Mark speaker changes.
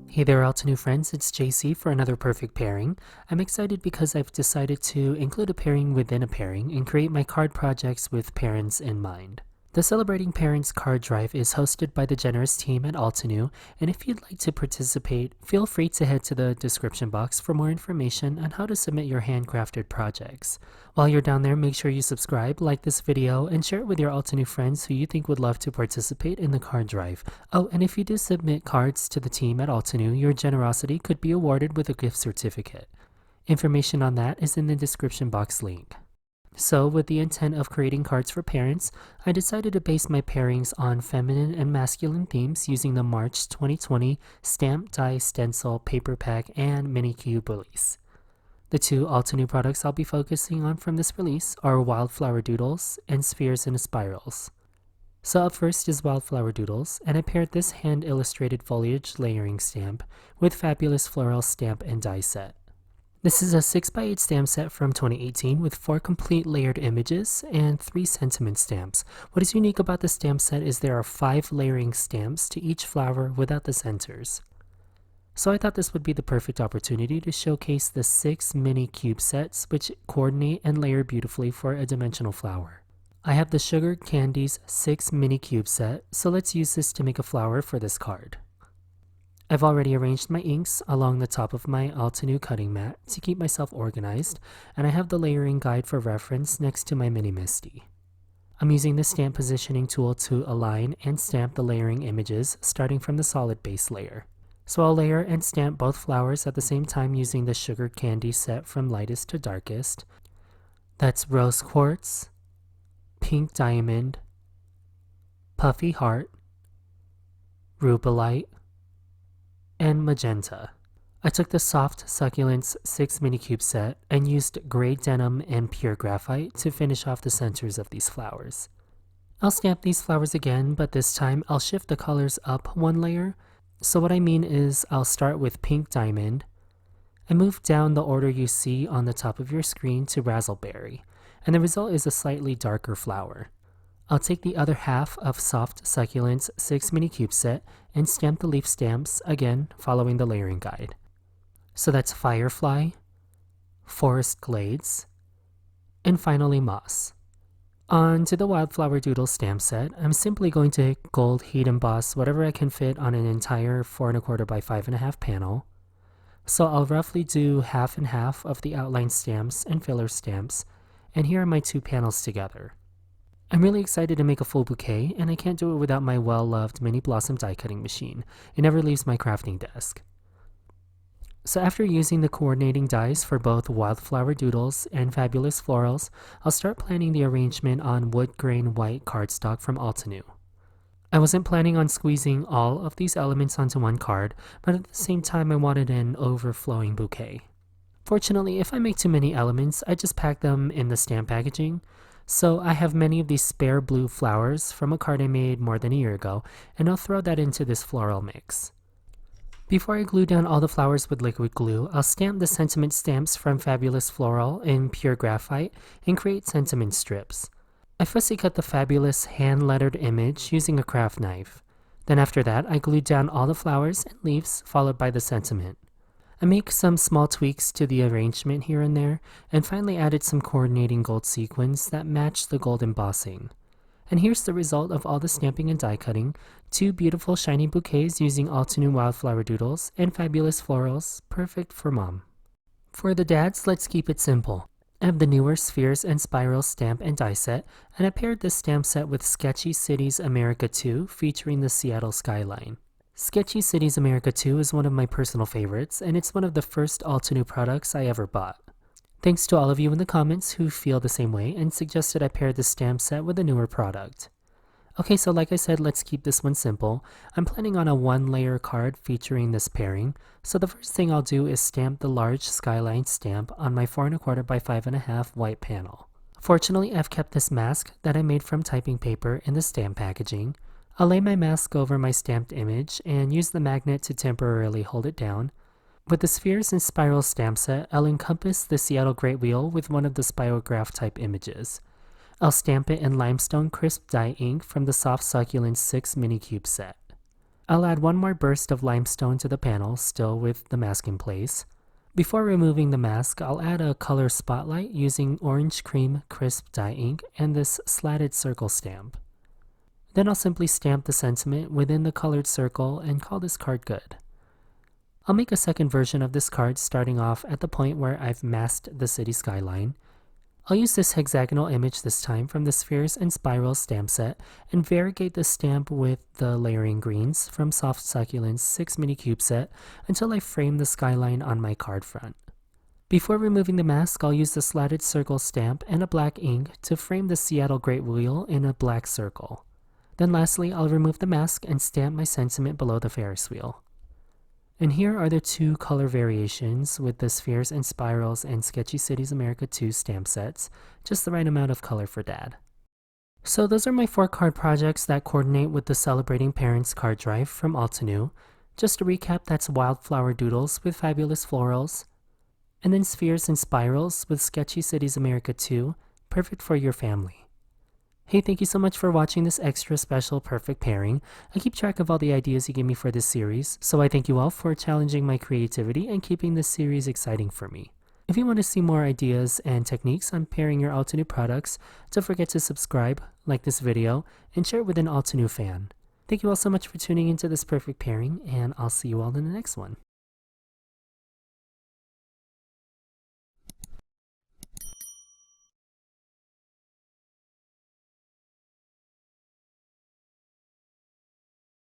Speaker 1: Hey there, Altenew friends, it's Jaycee for another perfect pairing. I'm excited because I've decided to include a pairing within a pairing and create my card projects with parents in mind. The Celebrating Parents card drive is hosted by the generous team at Altenew, and if you'd like to participate, feel free to head to the description box for more information on how to submit your handcrafted projects. While you're down there, make sure you subscribe, like this video, and share it with your Altenew friends who you think would love to participate in the card drive. Oh, and if you do submit cards to the team at Altenew, your generosity could be awarded with a gift certificate. Information on that is in the description box link. So, with the intent of creating cards for parents, I decided to base my pairings on feminine and masculine themes using the March 2020 Stamp Die Stencil Paper Pack and Mini Cube release. The two Altenew products I'll be focusing on from this release are Wildflower Doodles and Spheres and Spirals. So up first is Wildflower Doodles, and I paired this hand-illustrated foliage layering stamp with Fabulous Floral stamp and die set. This is a 6x8 stamp set from 2018 with 4 complete layered images and 3 sentiment stamps. What is unique about the stamp set is there are 5 layering stamps to each flower without the centers. So I thought this would be the perfect opportunity to showcase the 6 mini cube sets which coordinate and layer beautifully for a dimensional flower. I have the Sugar Candies 6 mini cube set, so let's use this to make a flower for this card. I've already arranged my inks along the top of my Altenew cutting mat to keep myself organized, and I have the layering guide for reference next to my mini MISTI. I'm using the stamp positioning tool to align and stamp the layering images starting from the solid base layer. So I'll layer and stamp both flowers at the same time using the Sugar Candy set from lightest to darkest. That's Rose Quartz, Pink Diamond, Puffy Heart, Rubelite, and Magenta. I took the Soft Succulents 6 mini cube set and used gray denim and pure graphite to finish off the centers of these flowers. I'll stamp these flowers again, but this time I'll shift the colors up one layer. So what I mean is I'll start with Pink Diamond and move down the order you see on the top of your screen to Razzleberry, and the result is a slightly darker flower. I'll take the other half of Soft Succulents 6 mini cube set and stamp the leaf stamps, again following the layering guide. So that's Firefly, Forest Glades, and finally Moss. On to the Wildflower Doodle stamp set, I'm simply going to gold heat emboss whatever I can fit on an entire 4 1/4 by 5 1/2 panel. So I'll roughly do half and half of the outline stamps and filler stamps, and here are my 2 panels together. I'm really excited to make a full bouquet, and I can't do it without my well-loved Mini Blossom die cutting machine. It never leaves my crafting desk. So after using the coordinating dies for both Wildflower Doodles and Fabulous Florals, I'll start planning the arrangement on Woodgrain white cardstock from Altenew. I wasn't planning on squeezing all of these elements onto one card, but at the same time I wanted an overflowing bouquet. Fortunately, if I make too many elements, I just pack them in the stamp packaging. So I have many of these spare blue flowers from a card I made more than a year ago, and I'll throw that into this floral mix. Before I glue down all the flowers with liquid glue, I'll stamp the sentiment stamps from Fabulous Floral in pure graphite and create sentiment strips. I fussy cut the Fabulous hand-lettered image using a craft knife. Then after that, I glued down all the flowers and leaves, followed by the sentiment. I make some small tweaks to the arrangement here and there, and finally added some coordinating gold sequins that match the gold embossing. And here's the result of all the stamping and die cutting: 2 beautiful shiny bouquets using Altenew Wildflower Doodles and Fabulous Florals, perfect for mom. For the dads, let's keep it simple. I have the newer Spheres and Spirals stamp and die set, and I paired this stamp set with Sketchy Cities America 2 featuring the Seattle skyline. Sketchy Cities America 2 is one of my personal favorites, and it's one of the first Altenew products I ever bought. Thanks to all of you in the comments who feel the same way and suggested I pair this stamp set with a newer product. Okay, so like I said, let's keep this one simple. I'm planning on a 1-layer card featuring this pairing, so the first thing I'll do is stamp the large skyline stamp on my 4 1/4 by 5 1/2 white panel. Fortunately, I've kept this mask that I made from typing paper in the stamp packaging. I'll lay my mask over my stamped image and use the magnet to temporarily hold it down. With the Spheres and Spirals stamp set, I'll encompass the Seattle Great Wheel with one of the spirograph type images. I'll stamp it in Limestone Crisp Dye ink from the Soft Succulents 6 mini cube set. I'll add one more burst of limestone to the panel, still with the mask in place. Before removing the mask, I'll add a color spotlight using Orange Cream Crisp Dye ink and this slatted circle stamp. Then I'll simply stamp the sentiment within the colored circle and call this card good. I'll make a second version of this card starting off at the point where I've masked the city skyline. I'll use this hexagonal image this time from the Spheres and Spirals stamp set and variegate the stamp with the layering greens from Soft Succulents 6 mini cube set until I frame the skyline on my card front. Before removing the mask, I'll use the slatted circle stamp and a black ink to frame the Seattle Great Wheel in a black circle. Then lastly, I'll remove the mask and stamp my sentiment below the Ferris wheel. And here are the two color variations with the Spheres and Spirals and Sketchy Cities America 2 stamp sets, just the right amount of color for Dad. So those are my 4 card projects that coordinate with the Celebrating Parents card drive from Altenew. Just to recap, that's Wildflower Doodles with fabulous florals, and then Spheres and Spirals with Sketchy Cities America 2, perfect for your family. Hey, thank you so much for watching this extra special perfect pairing. I keep track of all the ideas you give me for this series, so I thank you all for challenging my creativity and keeping this series exciting for me. If you want to see more ideas and techniques on pairing your Altenew products, don't forget to subscribe, like this video, and share it with an Altenew fan. Thank you all so much for tuning into this perfect pairing, and I'll see you all in the next one.